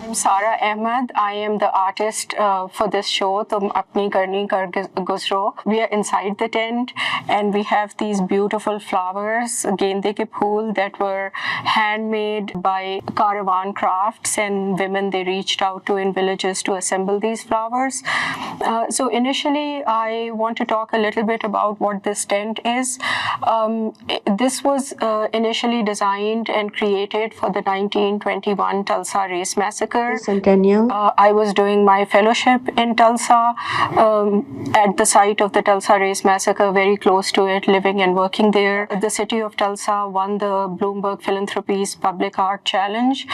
I'm Sarah Ahmad. I am the artist for this show, Tum Apni Karni Guzro. We are inside the tent and we have these beautiful flowers, gende ke phool, that were handmade by Kaarvan crafts, and women, they reached out to in villages to assemble these flowers. So initially, I want to talk a little bit about what this tent is. This was initially designed and created for the 1921 Tulsa Race Massacre. Centennial. I was doing my fellowship in Tulsa at the site of the Tulsa Race Massacre, very close to it, living and working there. The city of Tulsa won the Bloomberg Philanthropies Public Art Challenge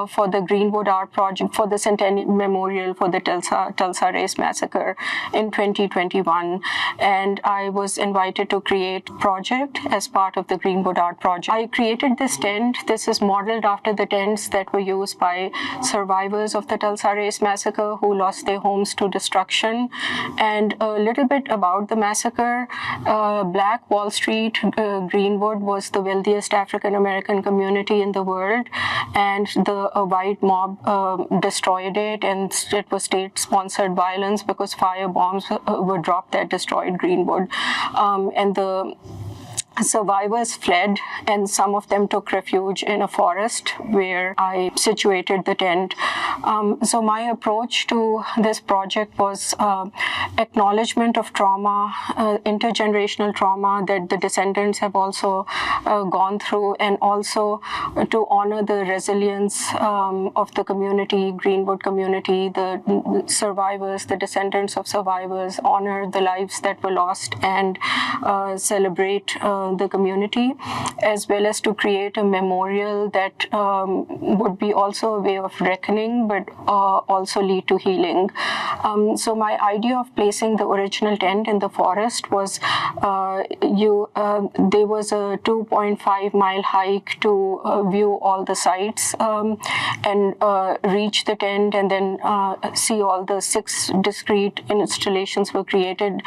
for the Greenwood Art Project for the Centennial Memorial for the Tulsa Race Massacre in 2021. And I was invited to create a project as part of the Greenwood Art Project. I created this tent. This is modeled after the tents that were used by survivors of the Tulsa Race Massacre who lost their homes to destruction. And a little bit about the massacre. Black Wall Street, Greenwood, was the wealthiest African American community in the world, and the white mob destroyed it, and it was state-sponsored violence because fire bombs were dropped that destroyed Greenwood. And the survivors fled, and some of them took refuge in a forest where I situated the tent. So my approach to this project was acknowledgement of trauma, intergenerational trauma that the descendants have also gone through, and also to honor the resilience of the community, Greenwood community, the survivors, the descendants of survivors, honor the lives that were lost, and celebrate the community, as well as to create a memorial that would be also a way of reckoning, but also lead to healing. So my idea of placing the original tent in the forest was there was a 2.5-mile hike to view all the sites and reach the tent, and then see all the 6 discrete installations were created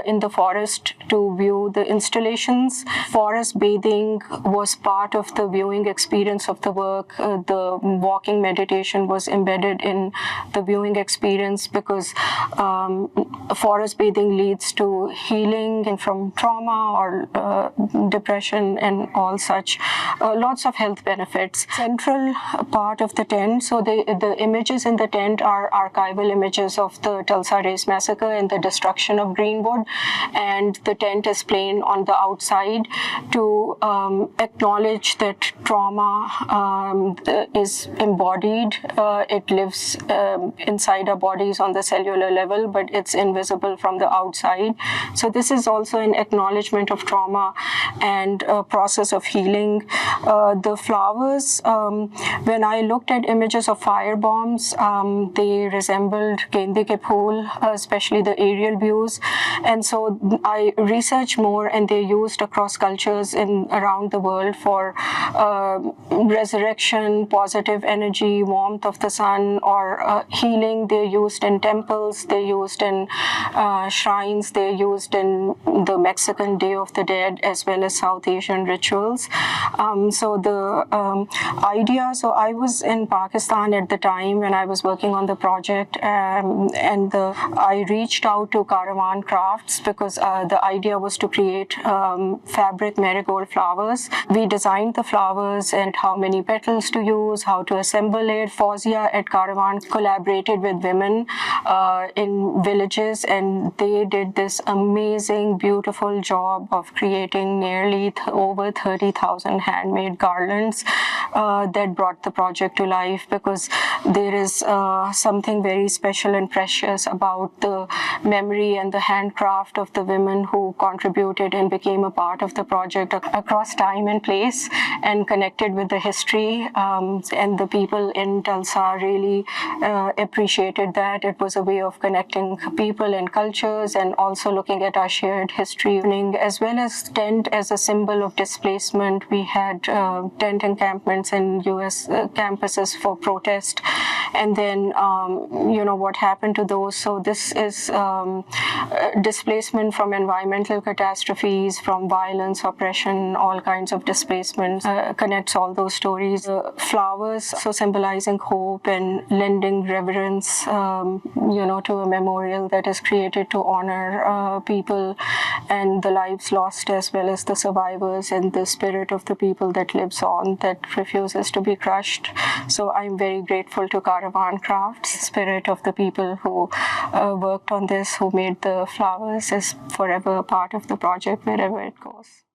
in the forest to view the installations. Forest bathing was part of the viewing experience of the work. The walking meditation was embedded in the viewing experience because forest bathing leads to healing and from trauma or depression and all such. Lots of health benefits. Central part of the tent, so the images in the tent are archival images of the Tulsa Race Massacre and the destruction of Greenwood, and the tent is plain on the outside to acknowledge that trauma is embodied. It lives inside our bodies on the cellular level, but it's invisible from the outside. So this is also an acknowledgement of trauma and a process of healing. The flowers, when I looked at images of fire bombs, they resembled gende ke phool, especially the aerial views. And so I researched more, and they're used across cultures around the world for resurrection, positive energy, warmth of the sun, or healing. They're used in temples, they're used in shrines, they're used in the Mexican Day of the Dead, as well as South Asian rituals. So the idea, so I was in Pakistan at the time when I was working on the project, and I reached out to Kaarvan Crafts because the idea was to create fabric marigold flowers. We designed the flowers and how many petals to use, how to assemble it. Fauzia at Kaarvan collaborated with women in villages, and they did this amazing, beautiful job of creating nearly over 30,000 handmade garlands that brought the project to life, because there is something very special and precious about the memory and the handcraft of the women who contributed and became a part of the project across time and place and connected with the history. And the people in Tulsa really appreciated that. It was a way of connecting people and cultures, and also looking at our shared history, as well as tent as a symbol of displacement. We had tent encampments in U.S. campuses for protest, and then what happened to those. So this is displacement from environmental catastrophes, from violence, oppression, all kinds of displacement, connects all those stories. Flowers, so symbolizing hope and lending reverence, to a memorial that is created to honor people and the lives lost, as well as the survivors, and the spirit of the people that lives on, that refuses to be crushed. So I'm very grateful to Kaarvan Crafts. Spirit of the people who worked on this, who made the flowers, is forever part of the project wherever it goes.